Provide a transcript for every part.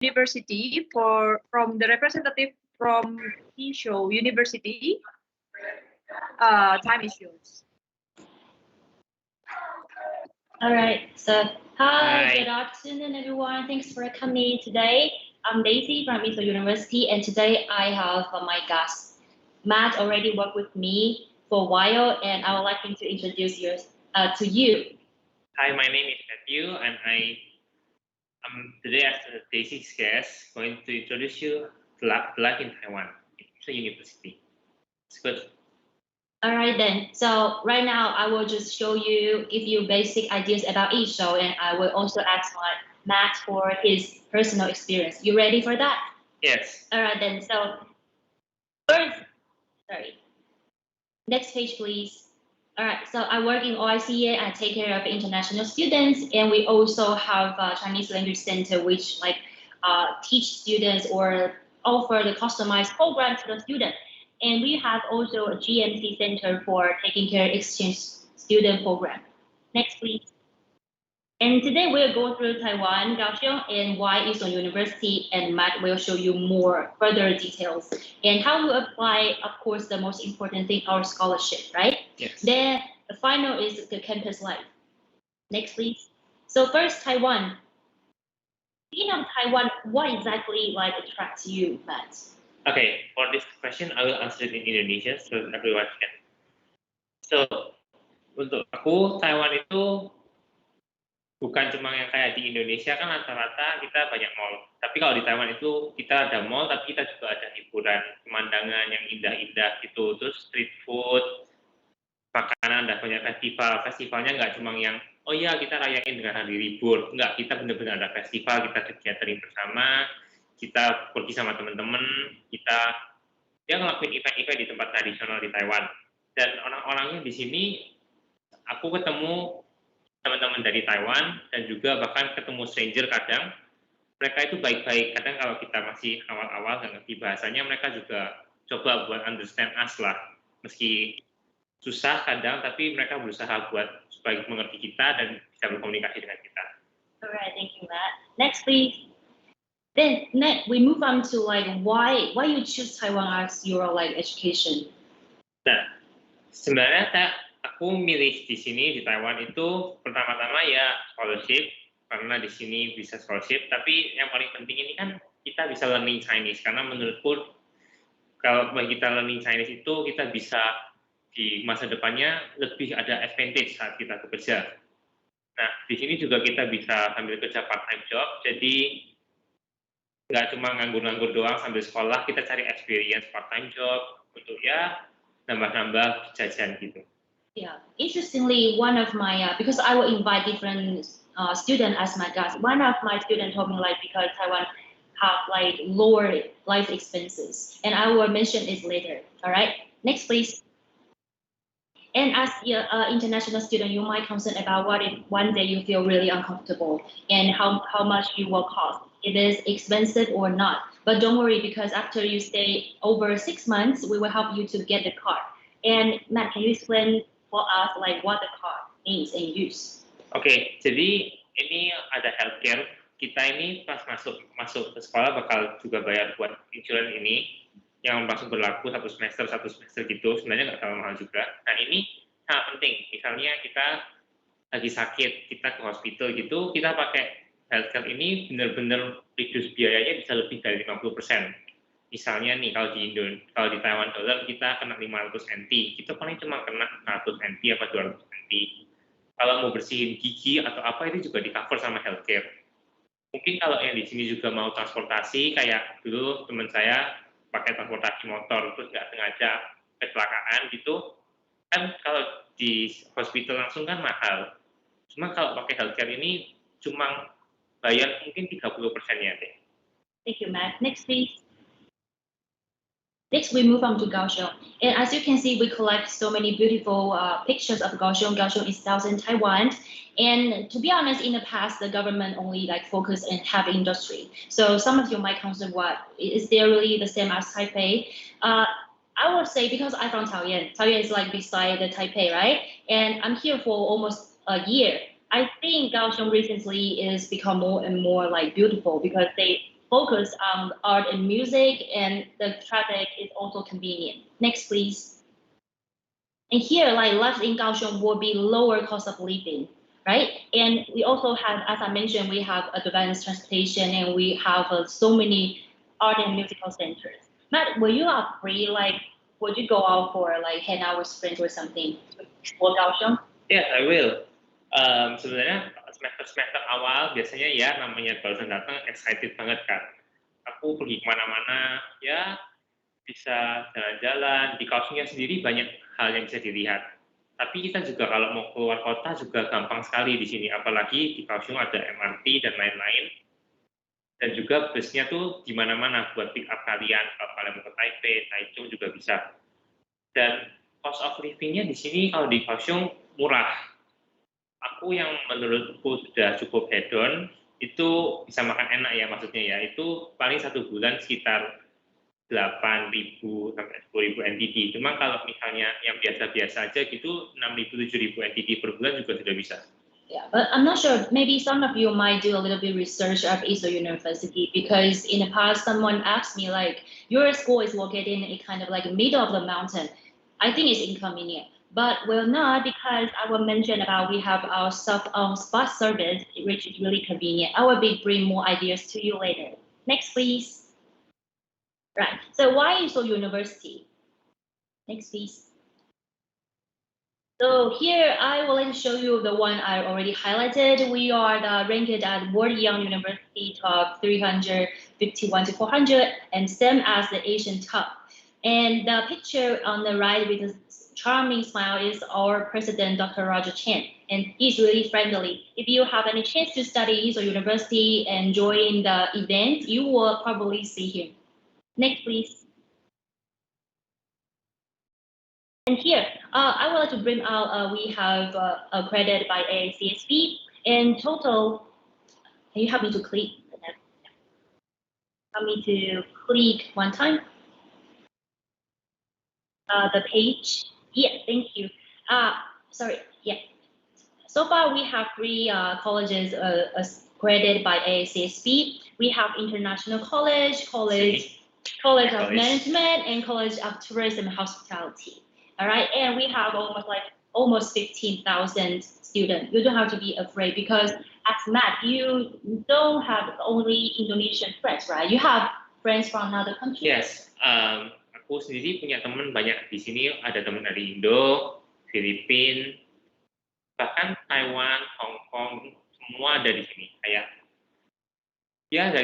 University from the representative from Show University. Time is yours. All right. So hi, good afternoon, everyone. Thanks for coming today. I'm Daisy from Miso University, and today I have my guest, Matt, already worked with me for a while, and I would like him to introduce to you. Hi, my name is Matthew, and I'm today as Daisy's guest going to introduce you to life in Taiwan. It's a university. It's good. All right then. So right now I will just show you, give you basic ideas about each show, and I will also ask Matt for his personal experience. You ready for that? Yes. All right then. So first, next page, please. All right, so I work in OICA. I take care of international students, and we also have a Chinese language center, which teach students or offer the customized program to the student. And we have also a GMC center for taking care of exchange student program. Next, please. And today we'll go through Taiwan, Kaohsiung, and why it's a university, and Matt will show you more further details and how to apply, of course, the most important thing, our scholarship, right? Yes. Then the final is the campus life. Next, please. So first, Taiwan. Speaking of Taiwan, what exactly attracts you, Matt? Okay, for this question, I will answer it in Indonesia so everyone can. So, untuk aku, Taiwan itu bukan cuma yang kayak di Indonesia kan rata-rata kita banyak mall. Tapi kalau di Taiwan itu kita ada mall, tapi kita juga ada hiburan, pemandangan yang indah-indah gitu. Terus street food, makanan, ada banyak festival. Festivalnya nggak cuma yang, oh iya kita rayain dengan hari libur. Nggak, kita benar-benar ada festival, kita gathering bersama, kita pergi sama teman-teman, kita ngelakuin event-event di tempat tradisional di Taiwan. Dan orang-orangnya di sini, aku ketemu teman-teman dari Taiwan dan juga bahkan ketemu stranger kadang mereka itu baik-baik. Kadang kalau kita masih awal-awal nggak ngerti bahasanya, mereka juga coba buat understand us lah, meski susah kadang, tapi mereka berusaha buat supaya mengerti kita dan bisa berkomunikasi dengan kita. Alright, thank you, Matt. Next, please. Then next we move on to why you choose Taiwan as your education. Nah, sebenarnya aku milih di sini di Taiwan itu pertama-tama ya scholarship, karena di sini bisa scholarship, tapi yang paling penting ini kan kita bisa learning Chinese, karena menurutku kalau kita learning Chinese itu kita bisa di masa depannya lebih ada advantage saat kita bekerja. Nah, di sini juga kita bisa sambil kerja part-time job, jadi nggak cuma nganggur-nganggur doang sambil sekolah, kita cari experience part-time job untuk ya nambah-nambah jajan gitu. Yeah, interestingly, one of my because I will invite different students as my guests. One of my students told me because Taiwan have lower life expenses, and I will mention it later. All right, next please. And as an international student, you might concern about what if one day you feel really uncomfortable and how much you will cost. It is expensive or not. But don't worry, because after you stay over 6 months, we will help you to get the card. And Matt, can you explain for us what the card means and use? Oke, jadi ini ada healthcare. Kita ini pas masuk ke sekolah bakal juga bayar buat insurance ini yang langsung berlaku satu semester gitu. Sebenarnya nggak terlalu mahal juga. Nah ini sangat penting. Misalnya kita lagi sakit, kita ke hospital gitu, kita pakai healthcare ini benar-benar reduce biayanya bisa lebih dari 50%. Misalnya nih kalau di Taiwan dollar kita kena 500 NT, kita paling cuma kena 100 NT apa 200 NT. Kalau mau bersihin gigi atau apa itu juga di cover sama healthcare. Mungkin kalau yang di sini juga mau transportasi, kayak dulu teman saya pakai transportasi motor terus nggak sengaja kecelakaan gitu, kan kalau di hospital langsung kan mahal. Cuma kalau pakai healthcare ini cuma bayar mungkin 30%-nya deh. Thank you, Matt. Next, please. Next, we move on to Kaohsiung. And as you can see, we collect so many beautiful pictures of Kaohsiung. Kaohsiung is southern Taiwan. And to be honest, in the past, the government only focused on heavy industry. So some of you might consider, what is there really the same as Taipei? I would say, because I'm from Taoyuan. Taoyuan is beside the Taipei, right? And I'm here for almost a year. I think Kaohsiung recently is become more and more beautiful because they focus on art and music, and the traffic is also convenient. Next, please. And here, like life in Kaohsiung will be lower cost of living, right? And we also have, as I mentioned, we have advanced transportation, and we have so many art and musical centers. Matt, were you free? Like, would you go out for like hang out with friends or something for Kaohsiung? Yes, I will. Sebenarnya semester awal biasanya ya namanya barusan datang excited banget kan. Aku pergi kemana-mana ya bisa jalan-jalan. Di Kaohsiungnya sendiri banyak hal yang bisa dilihat. Tapi kita juga kalau mau keluar kota juga gampang sekali di sini. Apalagi di Kaohsiung ada MRT dan lain-lain. Dan juga busnya tuh di mana-mana buat pick up kalian. Kalau kalian mau ke Taipei, Taichung juga bisa. Dan cost of living-nya di sini kalau di Kaohsiung murah. Aku yang menurutku sudah cukup hedon itu bisa makan enak ya maksudnya ya itu paling 1 bulan sekitar 8.000 sampai 10.000 NTD. Cuma kalau misalnya yang biasa-biasa aja gitu 6.000 7.000 NTD per bulan juga sudah bisa. Yeah, but I'm not sure. Maybe some of you might do a little bit research of ISO University because in the past someone asked me like, your school is located in a kind of like middle of the mountain. I think it's inconvenient, but will not because I will mention about we have our self-owned bus service, which is really convenient. I will bring more ideas to you later. Next, please. Right. So why ISO University? Next, please. So here I will like to show you the one I already highlighted. We are ranked at World Young University Top 351 to 400 and same as the Asian top. And the picture on the right with a charming smile is our president, Dr. Roger Chen, and he's really friendly. If you have any chance to study ISO University and join the event, you will probably see him. Next, please. And here, I would like to bring out, we have accredited by AACSB. In total, can you help me to click? Help me to click one time. The page. Yeah, thank you. Sorry, yeah. So far, we have 3 colleges accredited by AACSB. We have International College, College of Management, and College of Tourism and Hospitality. All right, and we have almost 15,000 students. You don't have to be afraid because as Matt, you don't have only Indonesian friends, right? You have friends from another country. Yes, aku sendiri punya teman banyak di sini. Ada teman dari Indo, Filipina, bahkan Taiwan, Hong Kong, semua ada di sini. Kayak ya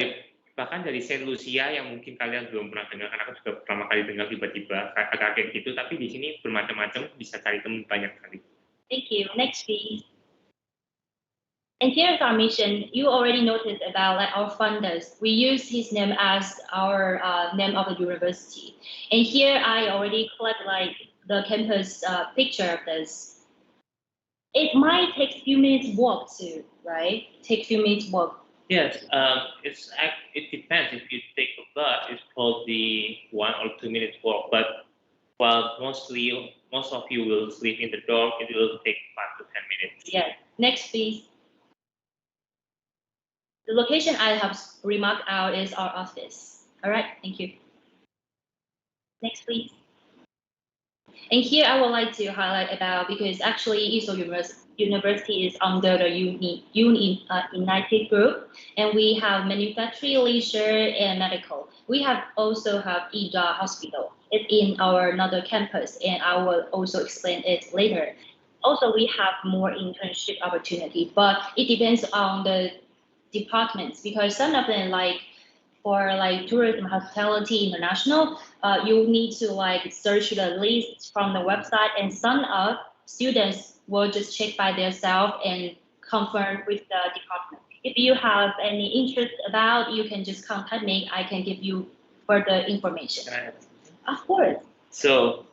bahkan dari Saint Lucia yang mungkin kalian belum pernah dengar, karena aku juga pertama kali dengar tiba-tiba kaget gitu, tapi di sini bermacam-macam, bisa cari teman banyak sekali. Thank you. Next, please. And here's our mission. You already noticed about our funders. We use his name as our name of the university. And here I already collect the campus picture of this. It might take a few minutes walk too, right? Take a few minutes walk. Yes, it depends. If you take a bus, it's probably 1 or 2 minutes walk. But while most of you will sleep in the dorm, it will take 5 to 10 minutes. Yeah. Next, please. The location I have remarked out is our office. All right. Thank you. Next, please. And here I would like to highlight about because actually ISO University is under the United Group, and we have manufacturing, leisure, and medical. We also have IDA Hospital. It's in our another campus, and I will also explain it later. Also, we have more internship opportunity, but it depends on the departments because some of them for tourism, hospitality, international, you need to search the list from the website, and some of students will just check by themselves and confirm with the department. If you have any interest about, you can just contact me. I can give you further information. Of course. So,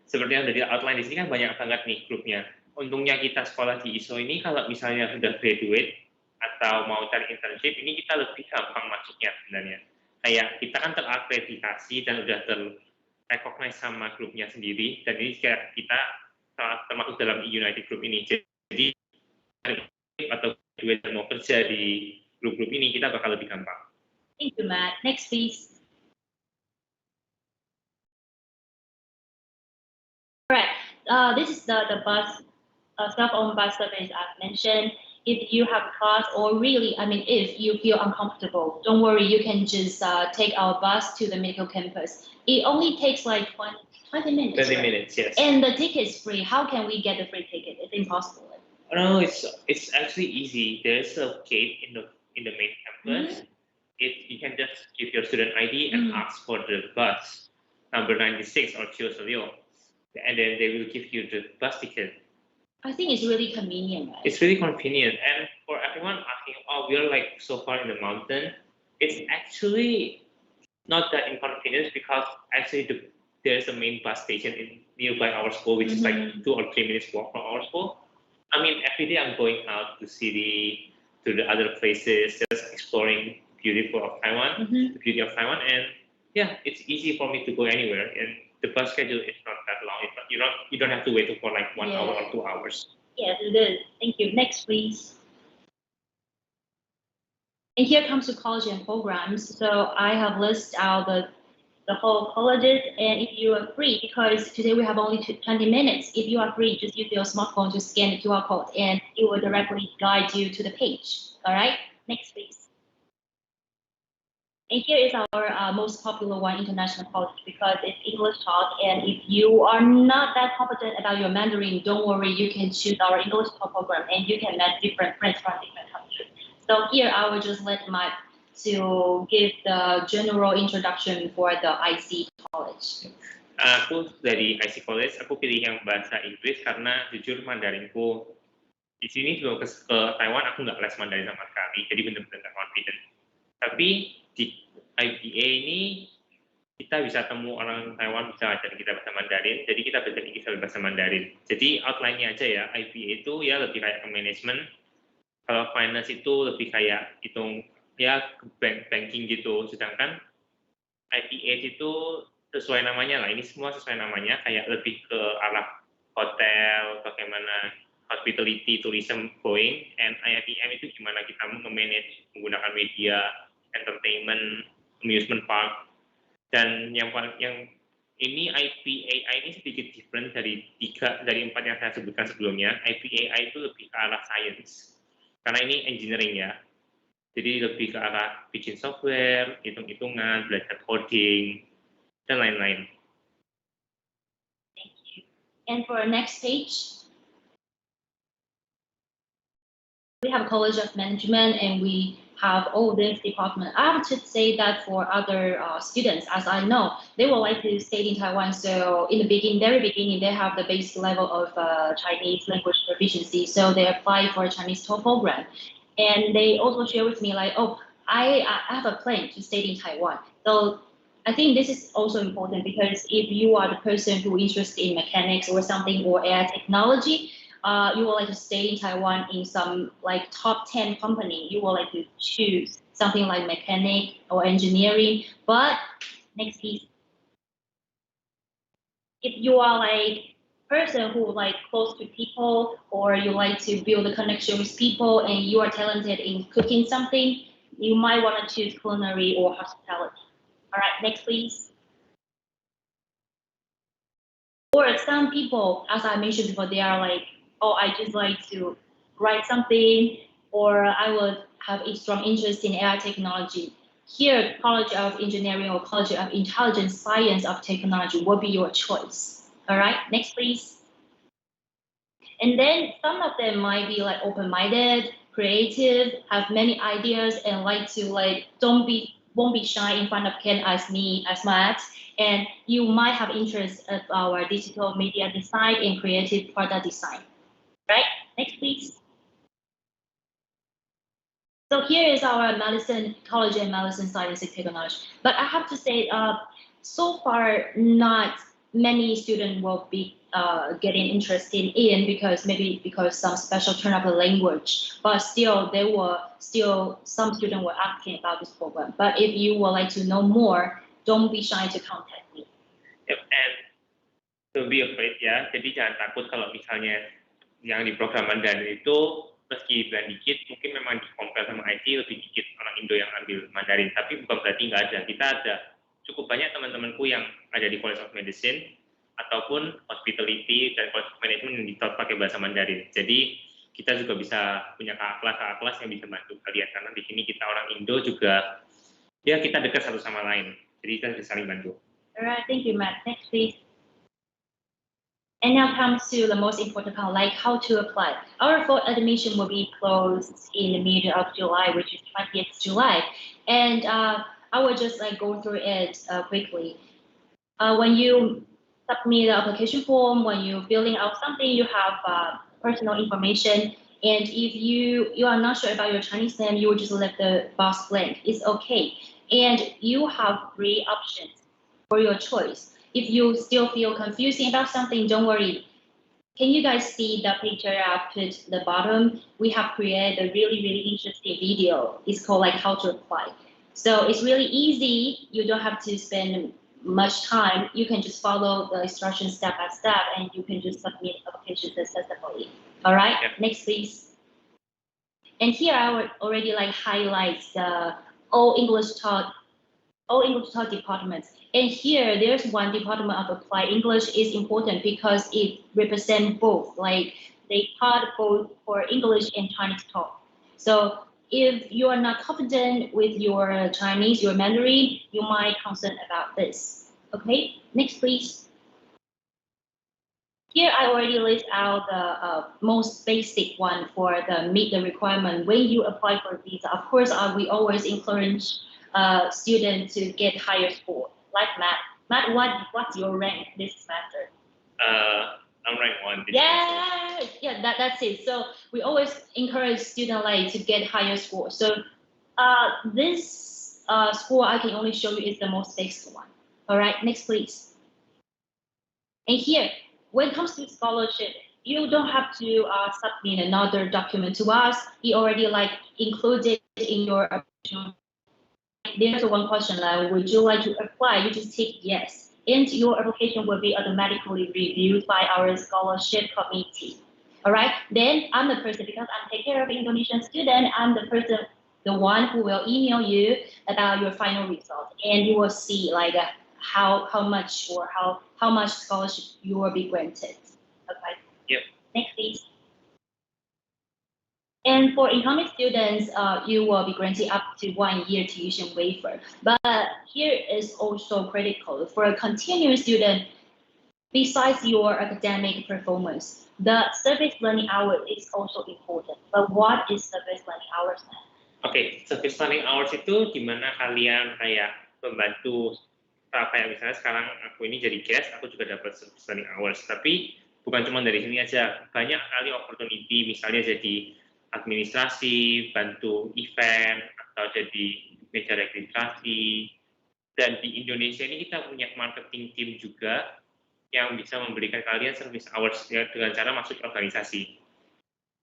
seperti yang dari outline di sini kan banyak banget nih grupnya. Untungnya kita sekolah di ISO ini kalau misalnya sudah graduate atau mau cari internship, ini kita lebih gampang masuknya sebenarnya. Kayak kita kan terakreditasi dan udah terrecognize sama grupnya sendiri, dan ini kayak kita termasuk dalam United Group ini. Jadi atau graduate dan mau kerja di grup-grup ini kita bakal lebih gampang. Thank you, Matt. Next, please. Correct. This is the bus, self-owned bus service I've mentioned. If you have a class, or really, I mean, if you feel uncomfortable, don't worry, you can just take our bus to the medical campus. It only takes like 20 minutes. 20 right? minutes, yes. And the ticket is free. How can we get the free ticket? It's impossible. No, it's actually easy. There's a gate in the main campus. You can just give your student ID and ask for the bus number 96 or Chiosolio, and then they will give you the bus ticket. I think it's really convenient, right? It's really convenient, and for everyone asking, oh, we're like so far in the mountain, it's actually not that inconvenient because actually there's a main bus station nearby our school, which is like 2 or 3 minutes walk from our school. I mean, every day I'm going out to city, to the other places, just exploring the beauty of Taiwan, and yeah, it's easy for me to go anywhere. And the bus schedule is not that long. You don't have to wait for like 1 hour or 2 hours. Yes, it is. Thank you. Next, please. And here comes the college and programs. So I have listed out the whole colleges, and if you are free, because today we have only 20 minutes, if you are free, just use your smartphone to scan the QR code, and it will directly guide you to the page. All right, next please. And here is our most popular one, international college, because it's English talk, and if you are not that competent about your Mandarin, don't worry, you can choose our English talk program, and you can make different friends from different countries. So here I will just let Mike to give the general introduction for the IC College. Aku dari IC College, aku pilih yang bahasa Inggris karena jujur Mandarinku di sini juga ke Taiwan aku nggak les Mandarin sama sekali, jadi benar-benar nggak confident. Tapi di IBA ini kita bisa temu orang Taiwan bisa ajarin kita bahasa Mandarin, jadi kita belajar Inggris sambil bahasa Mandarin. Jadi outline-nya aja ya, IBA itu ya lebih kayak ke manajemen, kalau finance itu lebih kayak hitung ya banking gitu, sedangkan IPA itu sesuai namanya lah, ini semua sesuai namanya, kayak lebih ke arah hotel, bagaimana hospitality, tourism going, and IIPM itu gimana kita manage menggunakan media, entertainment, amusement park, dan yang ini IPAI ini sedikit different dari 4 yang saya sebutkan sebelumnya. IPAI itu lebih ke arah science, karena ini engineering ya. Jadi lebih ke arah bikin software, hitung-hitungan, belajar coding, dan lain-lain. Thank you. And for our next page, we have College of Management, and we have all this department. I have to say that for other students, as I know, they would like to stay in Taiwan. So in the very beginning, they have the basic level of Chinese language proficiency. So they apply for a Chinese TOEFL program. And they also share with me like, oh, I have a plan to stay in Taiwan. So I think this is also important because if you are the person who is interested in mechanics or something or AI technology, you would like to stay in Taiwan in some like top 10 company, you would like to choose something like mechanic or engineering. But next piece, if you are like person who like close to people, or you like to build a connection with people, and you are talented in cooking something, you might want to choose culinary or hospitality. All right, next please. Or some people, as I mentioned before, they are like, oh, I just like to write something, or I would have a strong interest in AI technology. Here, College of Engineering or College of Intelligent Science of Technology will be your choice. All right, next please. And then some of them might be like open-minded, creative, have many ideas, and like to like won't be shy in front of Ken as me, as Matt. And you might have interest of our digital media design and creative product design. Right? Next, please. So here is our medicine college and medicine science and technology. But I have to say, so far, not many students will be getting interested in because some special turn up the language. But still, some students were asking about this program. But if you would like to know more, don't be shy to contact me. Yep, and don't be afraid ya. Jadi jangan takut kalau misalnya yang di program Mandarin itu meski bilang dikit, mungkin memang di compare sama IT lebih dikit orang Indo yang ambil Mandarin, tapi bukan berarti nggak ada. Kita ada cukup banyak teman-temanku yang ada di College of Medicine ataupun hospitality dan College of Management yang ditaught pakai bahasa Mandarin. Jadi kita juga bisa punya kakak kelas yang bisa bantu kalian, karena di sini kita orang Indo juga, ya kita dekat satu sama lain, jadi kita bisa saling bantu. Alright, thank you, Matt. Next, please. And now comes to the most important part, like how to apply. Our fall admission will be closed in the middle of July, which is 20th July. And I will just like go through it quickly. When you submit the application form, when you're filling out something, you have personal information. And if you are not sure about your Chinese name, you will just let the box blank. It's okay. And you have 3 options for your choice. If you still feel confusing about something, don't worry. Can you guys see the picture I put at the bottom? We have created a really, really interesting video. It's called like how to apply. So it's really easy. You don't have to spend much time. You can just follow the instructions step by step, and you can just submit applications successfully. All right, yeah. Next, please. And here I would already like highlight the all English taught departments. And here, there's one department of applied English is important because it represents both. Like they taught both for English and Chinese talk. So if you are not confident with your Chinese, your Mandarin, you might concern about this. Okay, next please. Here I already list out the most basic one for the meet the requirement when you apply for visa. Of course, we always encourage students to get higher score. Like Matt. Matt, what's your rank this semester? I'm rank 1 this semester. Yeah, that's it. So we always encourage students like to get higher score. So this score I can only show you is the most basic one. All right, next please. And here, when it comes to scholarship, you don't have to submit another document to us. We already like included in your application. There's one question like, would you like to apply? You just tick yes, and your application will be automatically reviewed by our scholarship committee. All right. Then I'm the person, because I'm taking care of Indonesian student. I'm the one who will email you about your final result, and you will see like how much or how much scholarship you will be granted. Okay. Yep. Next, please. And for incoming students, you will be granted up to 1 year tuition waiver. But here is also critical for a continuing student. Besides your academic performance, the service learning hour is also important. But what is service learning hours? Oke, service learning hours itu di mana kalian kayak membantu, kayak misalnya sekarang aku ini jadi guest, aku juga dapat service learning hours. Tapi bukan cuma dari sini aja, banyak kali opportunity, misalnya jadi administrasi, bantu event, atau jadi meja registrasi. Dan di Indonesia ini kita punya marketing team juga yang bisa memberikan kalian service hours dengan cara masuk organisasi.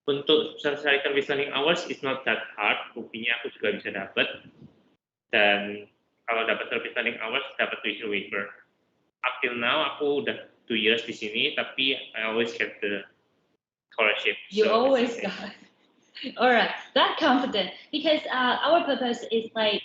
Untuk cari service learning hours is not that hard, buktinya aku juga bisa dapat. Dan kalau dapat service learning hours, dapat tuition waiver. Up till now, aku udah 2 years di sini, tapi I always get the scholarship. You always got. All right, that confident, because our purpose is like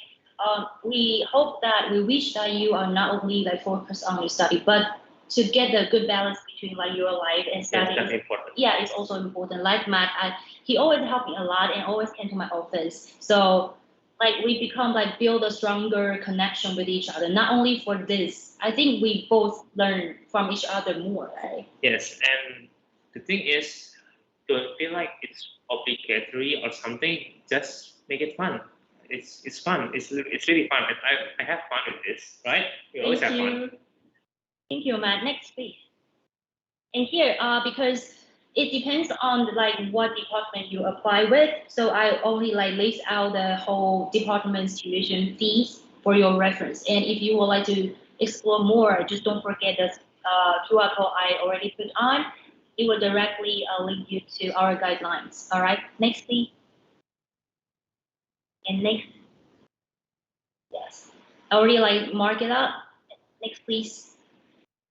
we hope that we wish that you are not only like focused on your study, but to get the good balance between like your life and study. That's important. Yeah, it's also important. Like Matt, he always helped me a lot and always came to my office. So like we become like build a stronger connection with each other. Not only for this, I think we both learn from each other more, right? Yes, and the thing is, don't feel like it's obligatory or something. Just make it fun. It's fun. It's really fun. I have fun with this, right? We always have fun. Thank you, Matt. Next, please. And here, because it depends on like what department you apply with, so I only like list out the whole department's tuition fees for your reference. And if you would like to explore more, just don't forget the QR code I already put on. It will directly link you to our guidelines. All right, next please. And next, yes, I already like mark it up. Next please.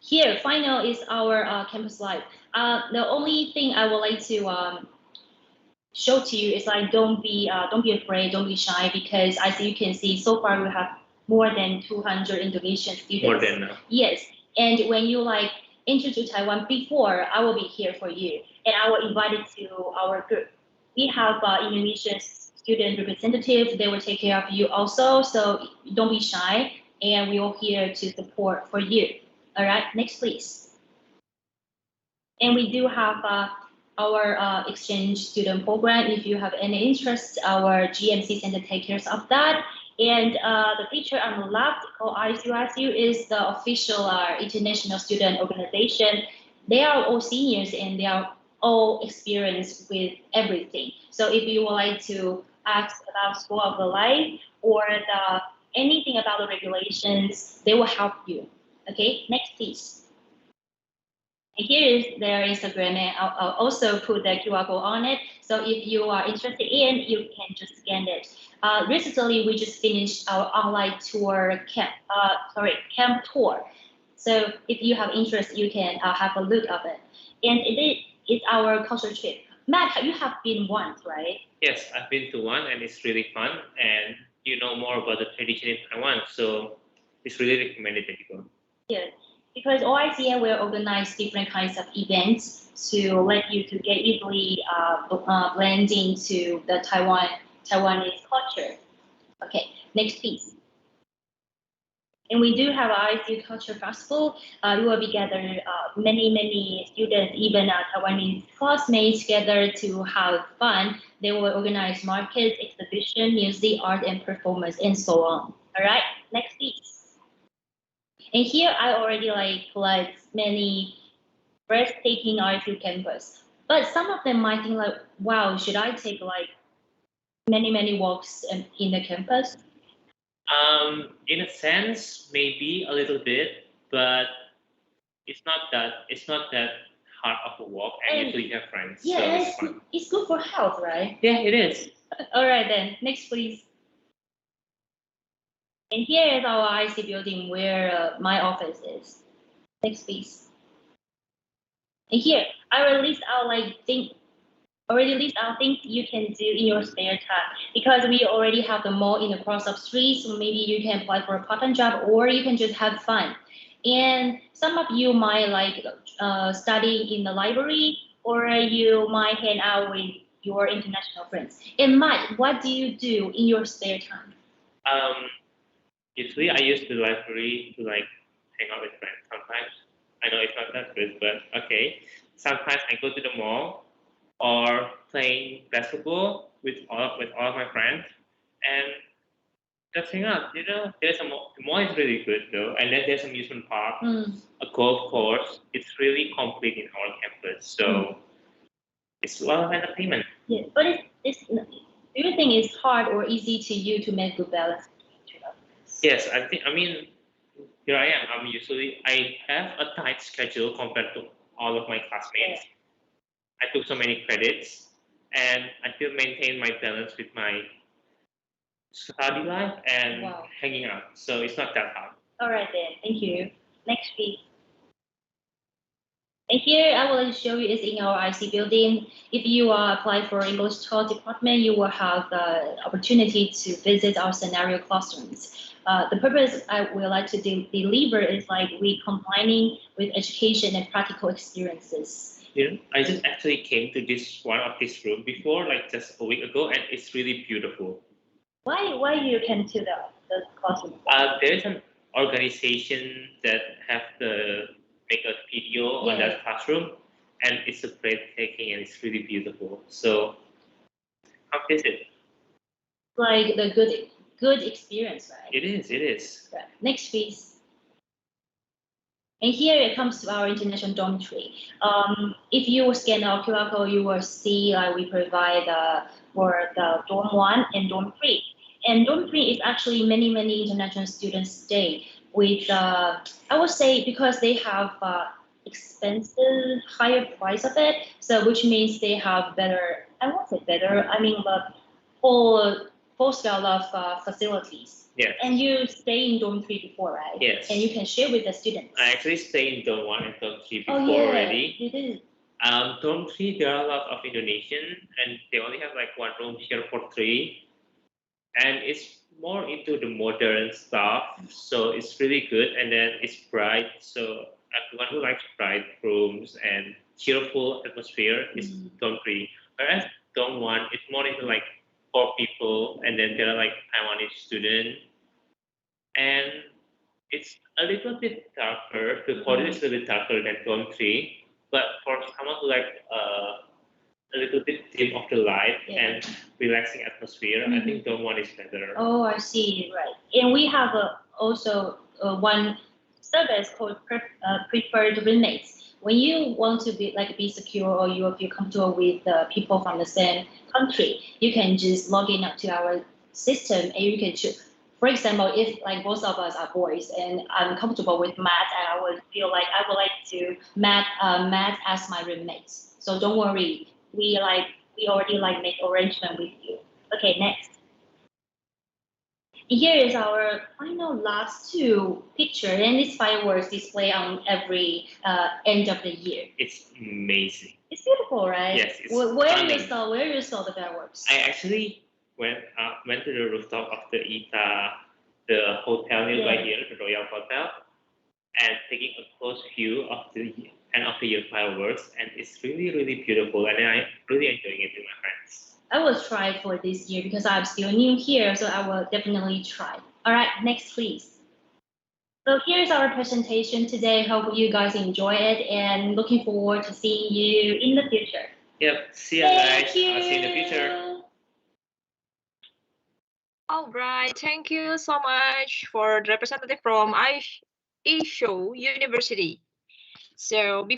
Here, final is our campus life. The only thing I would like to show to you is like don't be afraid, don't be shy, because as you can see so far we have more than 200 Indonesian students. More than now. Yes, and when you like enter to Taiwan before, I will be here for you, and I will invite you to our group. We have Indonesian student representative. They will take care of you also, so don't be shy, and we are here to support for you. All right, next please. And we do have our exchange student program. If you have any interest, our GMC Center takes care of that. And the picture on the left called ISU is the official international student organization. They are all seniors and they are all experienced with everything. So if you would like to ask about school of the life or anything about the regulations, they will help you. Okay, next please. And here is their Instagram, and I'll also put the QR code on it. So if you are interested in, you can just scan it. Recently, we just finished our online tour camp tour. So if you have interest, you can have a look of it. And it's our culture trip. Matt, you have been once, right? Yes, I've been to one, and it's really fun, and you know more about the tradition in Taiwan, so it's really recommended that you go. Yeah, because OICN will organize different kinds of events to let you to get easily blend into the Taiwanese culture. Okay, next please. And we do have our ISU Culture Festival. We will be gathered many students, even Taiwanese classmates, together to have fun. They will organize markets, exhibition, music, art, and performance, and so on. All right, next please. And here I already like collect many breathtaking ISU campus, but some of them might think like, wow, should I take like many walks in the campus? In a sense, maybe a little bit, but it's not that hard of a walk, and usually you have friends, so Yeah, it's fun. it's good for health, right? Yeah, it is. All right then, next please. And here is our IC building where my office is. Next please. And here I already list out things you can do in your spare time, because we already have the mall in the cross of streets, so maybe you can apply for a part-time job or you can just have fun. And some of you might like study in the library, or you might hang out with your international friends. And Mike, what do you do in your spare time? Usually I use the library to like hang out with friends. Sometimes I know it's not that good, but okay. Sometimes I go to the mall or playing basketball with all of my friends, and just hang out. You know, there's a mall. The mall is really good though, and then there's an amusement park, a golf course. It's really complete in our campus, so it's a lot of entertainment. Yeah, but do you think it's hard or easy to you to make good balance? Yes, I mean, here I am. I have a tight schedule compared to all of my classmates. I took so many credits, and I still maintain my balance with my study life and hanging out. So it's not that hard. All right then, thank you. Next please. And here I will show you is in our IC building. If you apply for English 12 department, you will have the opportunity to visit our scenario classrooms. The purpose I would like to deliver is like we combining with education and practical experiences. You know, I just actually came to one of this room before, like just a week ago, and it's really beautiful. Why you came to the classroom? There is an organization that have make a video on that classroom, and it's a breathtaking and it's really beautiful. So come visit. Like the good experience, right? It is. Right. Next please. And here it comes to our international dormitory. If you scan our QR code, you will see we provide for the dorm 1 and dorm 3. And dorm 3 is actually many international students stay with, I would say, because they have expensive, higher price of it. So which means they have better, I won't say better, I mean, but full scale of facilities. Yes. And you stay in dorm 3 before, right? Yes. And you can share with the students. I actually stayed in dorm 1 and dorm 3 before already. You did. Dorm 3, there are a lot of Indonesian, and they only have like one room here for 3, and it's more into the modern stuff, so it's really good, and then it's bright, so everyone who likes bright rooms and cheerful atmosphere is Dorm 3. Whereas Dorm 1 is more into like 4 people, and then there are like Taiwanese students, and it's a little bit darker. The corridor is a little bit darker than Dorm 3, but for someone who like a little bit dim of the light and relaxing atmosphere, I think Dorm 1 is better. Oh, I see. Right. And we have also one service called preferred roommates. When you want to be secure, or you feel comfortable with people from the same country, you can just log in to our system, and you can choose. For example, if like both of us are boys and I'm comfortable with Matt, and I would feel like I would like to Matt as my roommate. So don't worry, we already make arrangement with you. Okay, next. Here is our final last 2 picture, and this fireworks display on every end of the year. It's amazing. It's beautiful, right? Yes, it's where you saw the fireworks? I actually went to the rooftop of the the hotel nearby here, the Royal Hotel, and taking a close view of the end of the year fireworks, and it's really, really beautiful, and I really enjoying it with my friends. I will try for this year because I'm still new here, so I will definitely try. All right, next please. So here's our presentation today. Hope you guys enjoy it, and looking forward to seeing you in the future. Yep, see you guys. Thank you. I'll see you in the future. All right, thank you so much for the representative from Asia University. So before